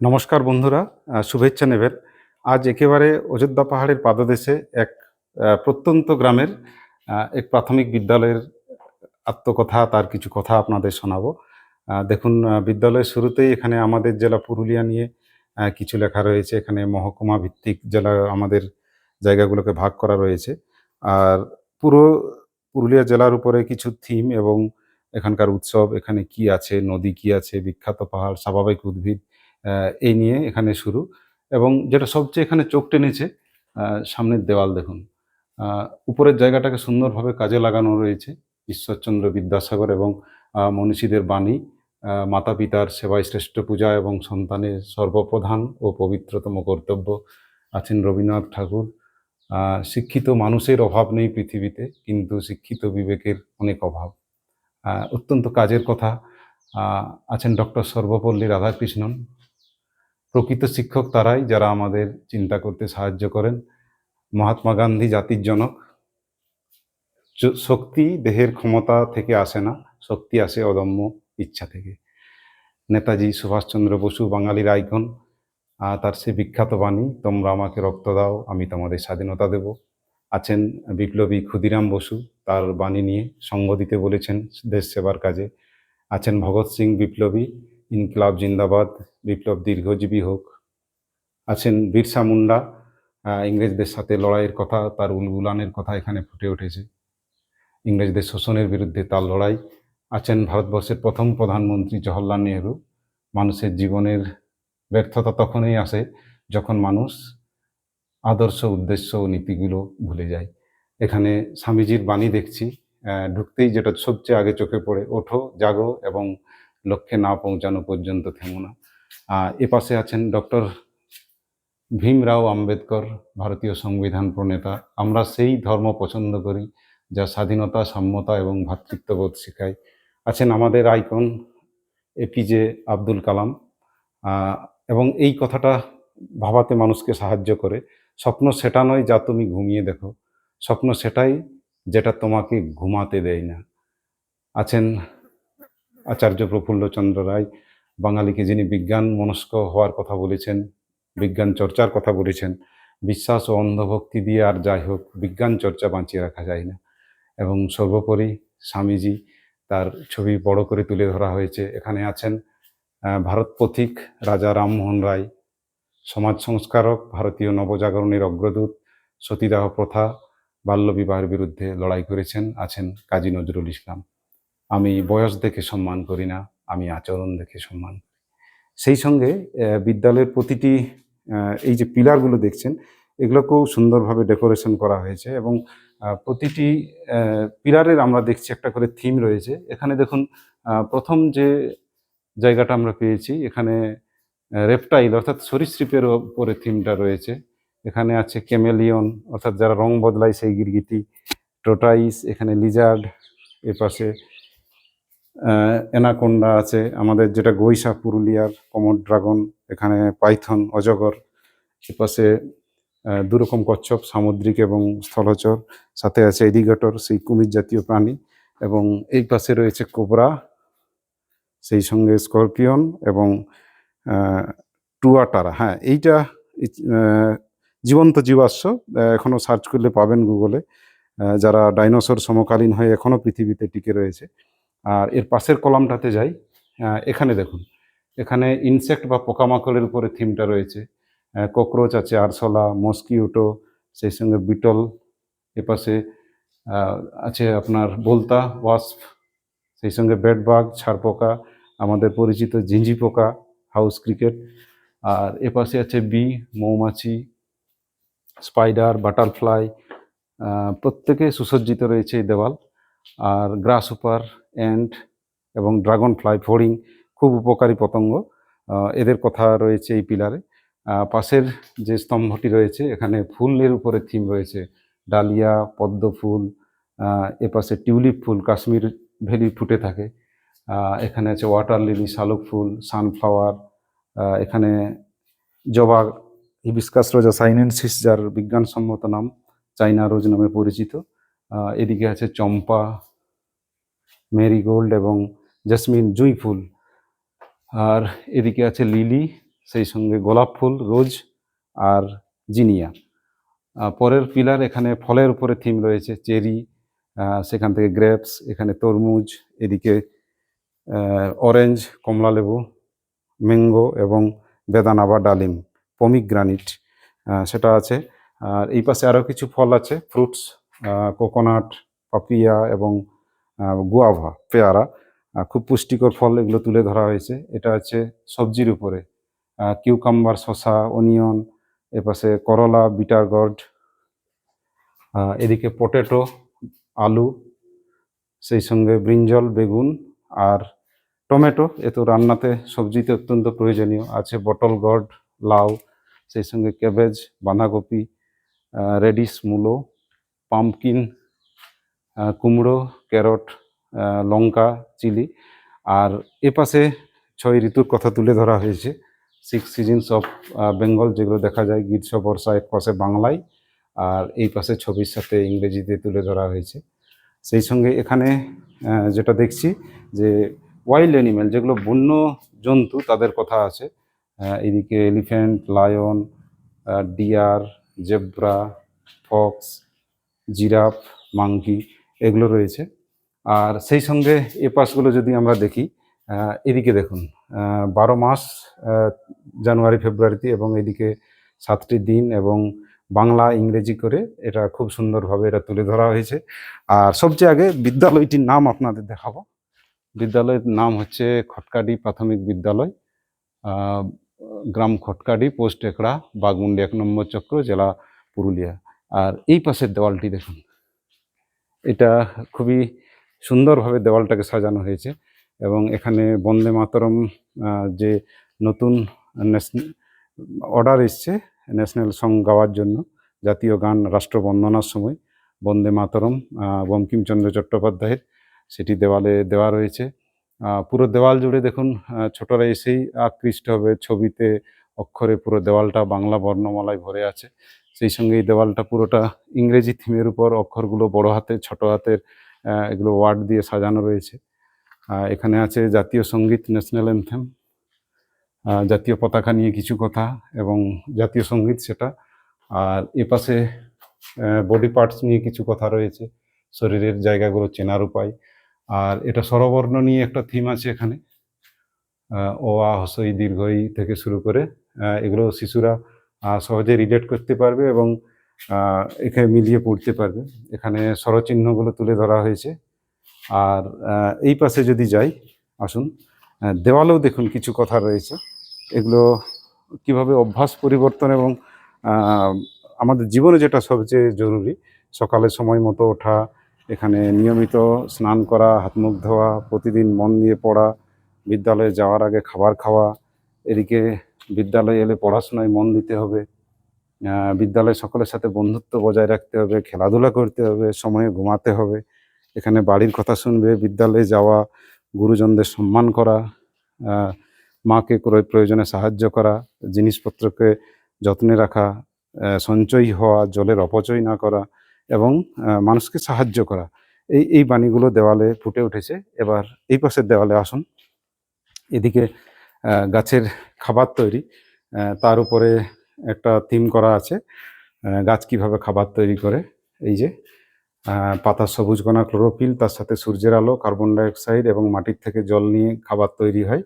নমস্কার বন্ধুরা, শুভেচ্ছা নেবেন। আজ একেবারে অযোধ্যা পাহাড়ের পাদদেশে এক প্রত্যন্ত গ্রামের এক প্রাথমিক বিদ্যালয়ের আত্মকথা, তার কিছু কথা আপনাদের শোনাবো। দেখুন, বিদ্যালয়ের শুরুতেই এখানে আমাদের জেলা পুরুলিয়া নিয়ে কিছু লেখা রয়েছে। এখানে মহকুমা ভিত্তিক জেলা আমাদের জায়গাগুলোকে ভাগ করা রয়েছে। আর পুরো পুরুলিয়া জেলার উপরে কিছু থিম এবং এখানকার উৎসব, এখানে কি আছে, নদী কি আছে, বিখ্যাত পাহাড়, স্বাভাবিক উদ্ভিদ, এই নিয়ে এখানে শুরু। এবং যেটা সবচেয়ে এখানে চোখ টেনেছে, সামনের দেওয়াল দেখুন। উপরের জায়গাটাকে সুন্দরভাবে কাজে লাগানো রয়েছে। ঈশ্বরচন্দ্র বিদ্যাসাগর এবং মনীষীদের বাণী, মাতা পিতার সেবায় শ্রেষ্ঠ পূজা এবং সন্তানের সর্বপ্রধান ও পবিত্রতম কর্তব্য। আছেন রবীন্দ্রনাথ ঠাকুর। শিক্ষিত মানুষের অভাব নেই পৃথিবীতে, কিন্তু শিক্ষিত বিবেকের অনেক অভাব। অত্যন্ত কাজের কথা। আছেন ডক্টর সর্বপল্লী রাধাকৃষ্ণন। প্রকৃত শিক্ষক তারাই যারা আমাদের চিন্তা করতে সাহায্য করেন। মহাত্মা গান্ধী জাতির জনক। শক্তি দেহের ক্ষমতা থেকে আসে না, শক্তি আসে অদম্য ইচ্ছা থেকে। নেতাজি সুভাষচন্দ্র বসু বাঙালির আইকন। তার সে বিখ্যাত বাণী, তোমরা আমাকে রক্ত দাও, আমি তোমাদের স্বাধীনতা দেব। আছেন বিপ্লবী ক্ষুদিরাম বসু, তার বাণী নিয়ে সঙ্গ দিতে বলেছেন দেশ সেবার কাজে। আছেন ভগৎ সিং বিপ্লবী, ইনকিলাব জিন্দাবাদ, বিপ্লব দীর্ঘজীবী হোক। আছেন বিরসা মুন্ডা, ইংরেজদের সাথে লড়াইয়ের কথা, তার উলগুলানের কথা এখানে ফুটে উঠেছে। ইংরেজদের শোষণের বিরুদ্ধে তার লড়াই। আছেন ভারতবর্ষের প্রথম প্রধানমন্ত্রী জওহরলাল নেহরু। মানুষের জীবনের ব্যর্থতা তখনই আসে যখন মানুষ আদর্শ, উদ্দেশ্য ও নীতিগুলো ভুলে যায়। এখানে স্বামীজির বাণী দেখছি। ঢুকতেই যেটা সবচেয়ে আগে চোখে পড়ে, ওঠো, জাগো এবং লক্ষ্যে না পৌঁছানো পর্যন্ত থেমো না। এপাশে আছেন ডক্টর ভীমরাও আম্বেদকর, ভারতীয় সংবিধান প্রণেতা। আমরা সেই ধর্ম পছন্দ করি যা স্বাধীনতা, সাম্যতা এবং ভ্রাতৃত্ববোধ শেখায়। আছেন আমাদের আইকন এপিজে আব্দুল কালাম। এবং এই কথাটা ভাবাতে মানুষকে সাহায্য করে। স্বপ্ন সেটা নয় যা তুমি ঘুমিয়ে দেখো, স্বপ্ন সেটাই যেটা তোমাকে ঘুমাতে দেয় না। আছেন আচার্য প্রফুল্লচন্দ্র রায়, বাঙালিকে যিনি বিজ্ঞান মনস্ক হওয়ার কথা বলেছেন, বিজ্ঞান চর্চার কথা বলেছেন। বিশ্বাস ও অন্ধভক্তি দিয়ে আর যাই হোক, বিজ্ঞান চর্চা বাঁচিয়ে রাখা যায় না। এবং সর্বোপরি স্বামীজি, তার ছবি বড় করে তুলে ধরা হয়েছে। এখানে আছেন ভারত পথিক রাজা রামমোহন রায়, সমাজ সংস্কারক, ভারতীয় নবজাগরণের অগ্রদূত, সতীদাহ প্রথা, বাল্যবিবাহের বিরুদ্ধে লড়াই করেছেন। আছেন কাজী নজরুল ইসলাম। আমি বয়স দেখে সম্মান করি না, আমি আচরণ দেখে সম্মান করি। সেই সঙ্গে বিদ্যালয়ের প্রতিটি এই যে পিলারগুলো দেখছেন, এগুলোকেও সুন্দরভাবে ডেকোরেশন করা হয়েছে এবং প্রতিটি পিলারের আমরা দেখছি একটা করে থিম রয়েছে। এখানে দেখুন, প্রথম যে জায়গাটা আমরা পেয়েছি, এখানে রেপটাইল অর্থাৎ সরীসৃপের ওপরে থিমটা রয়েছে। এখানে আছে ক্যামেলিয়ন অর্থাৎ যারা রং বদলায় সেই গিরগিটি, টোটাইস, এখানে লিজার্ড, এপাশে অ্যানাকোন্ডা আছে, আমাদের যেটা গৈসা পুরুলিয়ার কমোড ড্রাগন, এখানে পাইথন, অজগর, এপাশে দুরকম কচ্ছপ, সামুদ্রিক এবং স্থলচর, সাথে আছে এলিগেটর, সেই কুমির জাতীয় প্রাণী, এবং এই পাশে রয়েছে কোবরা, সেই সঙ্গে স্করপিয়ন এবং টুয়াটারা। হ্যাঁ, এইটা জীবন্ত জীবাশ্ম, এখনও সার্চ করলে পাবেন গুগলে, যারা ডাইনোসর সমকালীন হয়ে এখনও পৃথিবীতে টিকে রয়েছে। আর এর পাশের কলামটাতে যাই, এখানে দেখুন, এখানে ইনসেক্ট বা পোকামাকড়ের উপরে থিমটা রয়েছে। ককরোচ আছে, আরশোলা, মস্কিউটো, সেই সঙ্গে বিটল, এপাশে আছে আপনার বোলতা, ওয়াস্প, সেই সঙ্গে বেডবাগ, ছাড়পোকা, আমাদের পরিচিত ঝিঁঝি পোকা, হাউস ক্রিকেট। আর এপাশে আছে বি, মৌমাছি, স্পাইডার, বাটারফ্লাই, প্রত্যেকে সুসজ্জিত রয়েছে এই দেওয়াল। আর গ্রাস হুপার, অ্যান্ট এবং ড্রাগন ফ্লাই, ফড়িং, খুব উপকারী পতঙ্গ, এদের কথা রয়েছে এই পিলারে। পাশের যে স্তম্ভটি রয়েছে, এখানে ফুলের উপরে থিম রয়েছে, ডালিয়া, পদ্ম ফুল, এপাশে টিউলিপ ফুল, কাশ্মীর ভ্যালি ফুটে থাকে। এখানে আছে ওয়াটার লিলি, শালুক ফুল, সানফ্লাওয়ার, এখানে জবা, হিবিস্কাস রোজা সাইনেনসিস, যার বিজ্ঞানসম্মত নাম চাইনা রোজ নামে পরিচিত। এদিকে আছে চম্পা, মেরিগোল্ড এবং জেসমিন, জুঁই ফুল। আর এদিকে আছে লিলি, সেই সঙ্গে গোলাপ ফুল, রোজ আর জিনিয়া। পরের পিলার, এখানে ফলের উপরে থিম রয়েছে, চেরি, সেখান থেকে গ্রেপস, এখানে তরমুজ, এদিকে অরেঞ্জ, কমলালেবু, ম্যাঙ্গো এবং বেদানা বা ডালিম, পমিগ্রানিট সেটা আছে। আর এই পাশে আরও কিছু ফল আছে, ফ্রুটস, কোকোনাট, পাপিয়া এবং গুয়াভা, পেয়ারা, খুব পুষ্টিকর ফল, এগুলো তুলে ধরা হয়েছে। এটা হচ্ছে সবজির উপরে, কিউকাম্বার, শসা, অনিয়ন, এপাশে করলা, বিটার গর্ড, এদিকে পটেটো, আলু, সেই সঙ্গে ব্রিঞ্জল, বেগুন আর টমেটো, এ তো রান্নাতে সবজিতে অত্যন্ত প্রয়োজনীয়। আছে বটল গর্ড, লাউ, সেই সঙ্গে ক্যাবেজ, বাঁধাকপি, রেডিশ, মূলো, পাম্পকিন, কুমড়ো, ক্যারট, লঙ্কা, চিলি। আর এপাশে 6 ঋতুর কথা তুলে ধরা হয়েছে, 6 সিজনস অফ বেঙ্গল, যেগুলো দেখা যায় গ্রীষ্ম, বর্ষা এক পাশে বাংলায়, আর এই পাশে ছবির সাথে ইংরেজিতে তুলে ধরা হয়েছে। সেই সঙ্গে এখানে যেটা দেখছি যে ওয়াইল্ড অ্যানিম্যাল, যেগুলো বন্য জন্তু, তাদের কথা আছে। এদিকে elephant, lion, deer, zebra, fox, giraffe, monkey, এগুলো রয়েছে। আর সেই সঙ্গে এ পাশগুলো যদি আমরা দেখি, এদিকে দেখুন, 12 মাস, জানুয়ারি ফেব্রুয়ারিতে, এবং এদিকে 7টি দিন এবং বাংলা ইংরেজি করে এটা খুব সুন্দরভাবে এটা তুলে ধরা হয়েছে। আর সবচেয়ে আগে বিদ্যালয়টির নাম আপনাদের দেখাবো। বিদ্যালয়ের নাম হচ্ছে খটকাডি প্রাথমিক বিদ্যালয়, গ্রাম খটকাডি, পোস্ট একড়া, বাগমুন্ডি 1 নম্বর চক্র, জেলা পুরুলিয়া। আর এই পাশের দেওয়ালটি দেখুন, এটা খুবই সুন্দরভাবে দেওয়ালটাকে সাজানো হয়েছে, এবং এখানে বন্দে মাতরম, যে নতুন অর্ডার এসছে ন্যাশনাল সং গাওয়ার জন্য, জাতীয় গান রাষ্ট্রবন্দনার সময় বন্দে মাতরম বঙ্কিমচন্দ্র চট্টোপাধ্যায়ের, সেটি দেওয়ালে দেওয়া রয়েছে। পুরো দেওয়াল জুড়ে দেখুন, ছোটরা এসেই আকৃষ্ট হবে, ছবিতে, অক্ষরে পুরো দেওয়ালটা বাংলা বর্ণমালায় ভরে আছে। সেই সঙ্গে এই দেওয়ালটা পুরোটা ইংরেজি থিমের উপর, অক্ষরগুলো বড় হাতের, ছোট হাতের, এগুলো ওয়ার্ড দিয়ে সাজানো রয়েছে। এখানে আছে জাতীয় সঙ্গীত, ন্যাশনাল অ্যানথেম, জাতীয় পতাকা নিয়ে কিছু কথা এবং জাতীয় সঙ্গীত সেটা। আর এপাশে বডি পার্টস নিয়ে কিছু কথা রয়েছে, শরীরের জায়গাগুলো চেনার উপায়। আর এটা স্বরবর্ণ নিয়ে একটা থিম আছে এখানে, অ, আ, হ্রস্বই, দীর্ঘই থেকে শুরু করে, এগুলো শিশুরা সহজে রিলেট করতে পারবে এবং এখানে মিলিয়ে পড়তে পারবে। এখানে স্বরচিহ্নগুলো তুলে ধরা হয়েছে। আর এই পাশে যদি যাই, আসুন, দেওয়ালেও দেখুন কিছু কথা রয়েছে, এগুলো কিভাবে অভ্যাস পরিবর্তন এবং আমাদের জীবনে যেটা সবচেয়ে জরুরি, সকালে সময় মতো ওঠা, এখানে নিয়মিত স্নান করা, হাত মুখ ধোয়া, প্রতিদিন মন দিয়ে পড়া, বিদ্যালয়ে যাওয়ার আগে খাবার খাওয়া, এদিকে বিদ্যালয়ে এলে পড়াশোনায় মন দিতে হবে, বিদ্যালয়ে সকলের সাথে বন্ধুত্ব বজায় রাখতে হবে, খেলাধুলা করতে হবে, সময়ে ঘুমাতে হবে, এখানে বাড়ির কথা শুনবে, বিদ্যালয়ে যাওয়া, গুরুজনদের সম্মান করা, মাকে প্রয়োজনে সাহায্য করা, জিনিসপত্রকে যত্নে রাখা, সঞ্চয়ী হওয়া, জলের অপচয় না করা এবং মানুষকে সাহায্য করা, এই বাণীগুলো দেওয়ালে ফুটে উঠেছে। এবার এই পাশের দেওয়ালে আসুন, এদিকে গাছের খাবার তৈরি, তার উপরে একটা থিম করা আছে, গাছ কিভাবে খাবার তৈরি করে। এই যে পাতার সবুজ কণা, ক্লোরোফিল, তার সাথে সূর্যের আলো, কার্বন ডাইঅক্সাইড এবং মাটির থেকে জল নিয়ে খাবার তৈরি হয়।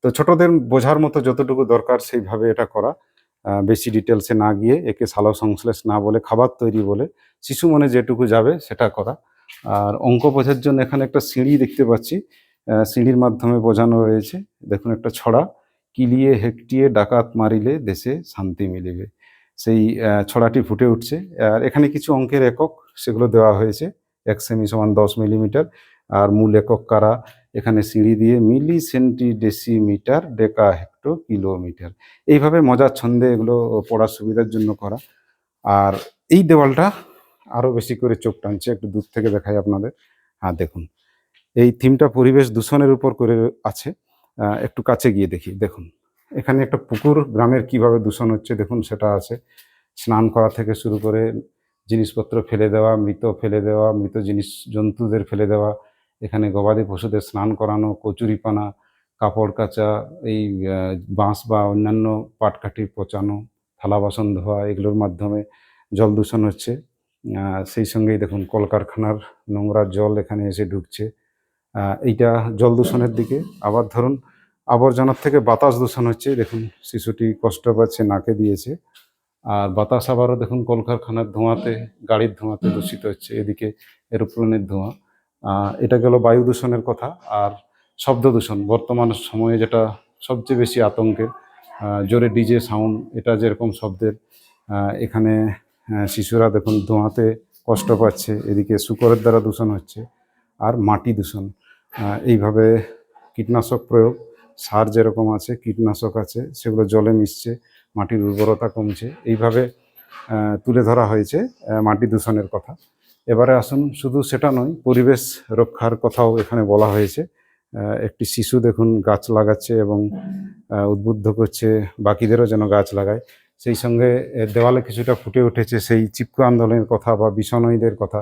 তো ছোটদের বোঝার মতো যতটুকু দরকার সেইভাবে এটা করা, বেশি ডিটেলসে না গিয়ে, একে সালো সংশ্লেষ না বলে খাবার তৈরি বলে শিশু মনে যেটুকু যাবে সেটা করা। আর অঙ্ক বোঝার জন্য এখানে একটা সিঁড়ি দেখতে পাচ্ছি, সিঁড়ির মাধ্যমে বোঝানো হয়েছে। দেখুন একটা ছড়া, কিলিয়ে হেকটিয়ে ডাকাত মারিলে দেশে শান্তি মিলিবে, সেই ছড়াটি ফুটে উঠছে। আর এখানে কিছু অঙ্কের একক সেগুলো দেওয়া হয়েছে, 1 সেমি সমান 10 মিলিমিটার, আর মূল একক কারা, এখানে সিঁড়ি দিয়ে মিলি, সেন্টি, ডেসিমিটার, ডেকা, হেক্টো, কিলোমিটার, এইভাবে মজার ছন্দে এগুলো পড়ার সুবিধার জন্য করা। আর এই দেওয়ালটা আরও বেশি করে চোখ টানছে, একটু দূর থেকে দেখাই আপনাদের। হ্যাঁ দেখুন, এই থিমটা পরিবেশ দূষণের উপর করে আছে, একটু কাছে গিয়ে দেখি। দেখুন এখানে একটা পুকুর, গ্রামের কিভাবে দূষণ হচ্ছে দেখুন সেটা আছে, স্নান করা থেকে শুরু করে জিনিসপত্র ফেলে দেওয়া, মৃত ফেলে দেওয়া, মৃত জিনিস জন্তুদের ফেলে দেওয়া, এখানে গবাদি পশুদের স্নান করানো, কচুরিপানা, কাপড় কাচা, এই বাঁশ বা অন্যান্য পাটকাঠি পচানো, থালা বাসন ধোয়া এগুলোর মাধ্যমে জল দূষণ হচ্ছে। সেই সঙ্গেই দেখুন কলকারখানার নোংরা জল এখানে এসে ঢুকছে। এইটা জল দূষণের দিকে। আবার ধরুন আবর্জনার থেকে বাতাস দূষণ হচ্ছে। দেখুন শিশুটি কষ্ট পাচ্ছে, নাকে দিয়েছে। আর বাতাস আবারও দেখুন কলকারখানার ধোঁয়াতে, গাড়ির ধোঁয়াতে দূষিত হচ্ছে। এদিকে এরোপ্লেনের ধোঁয়া। এটা গেল বায়ু দূষণের কথা। আর শব্দ দূষণ বর্তমান সময়ে যেটা সবচেয়ে বেশি আতঙ্কের, জোরে ডিজে সাউন্ড, এটা যেরকম শব্দের, এখানে শিশুরা দেখুন ধোঁয়াতে কষ্ট পাচ্ছে। এদিকে শূকরের দ্বারা দূষণ হচ্ছে। আর মাটি দূষণ, এইভাবে কীটনাশক প্রয়োগ, সার যেরকম আছে কীটনাশক আছে, সেগুলো জলে মিশছে, মাটির উর্বরতা কমছে। এইভাবে তুলে ধরা হয়েছে মাটি দূষণের কথা। এবারে আসুন, শুধু সেটা নয়, পরিবেশ রক্ষার কথাও এখানে বলা হয়েছে। একটি শিশু দেখুন গাছ লাগাচ্ছে এবং উদ্বুদ্ধ করছে বাকিদেরও যেন গাছ লাগায়। সেই সঙ্গে দেওয়ালে কিছুটা ফুটে উঠেছে সেই চিপকো আন্দোলনের কথা বা বিশনয়ীদের কথা,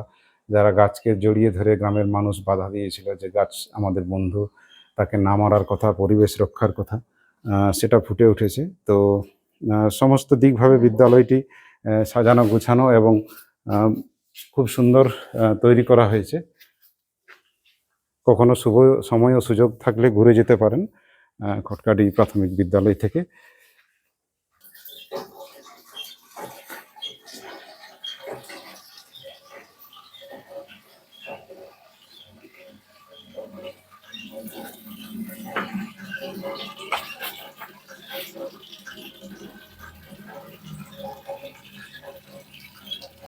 যারা গাছকে জড়িয়ে ধরে গ্রামের মানুষ বাধা দিয়েছিল যে গাছ আমাদের বন্ধু, তাকে না মারার কথা, পরিবেশ রক্ষার কথা, সেটা ফুটে উঠেছে। তো সমস্ত দিকভাবে বিদ্যালয়টি সাজানো গোছানো এবং খুব সুন্দর তৈরি করা হয়েছে। কখনো শুভ সময় ও সুযোগ থাকলে ঘুরে যেতে পারেন খটকাডি প্রাথমিক বিদ্যালয় থেকে।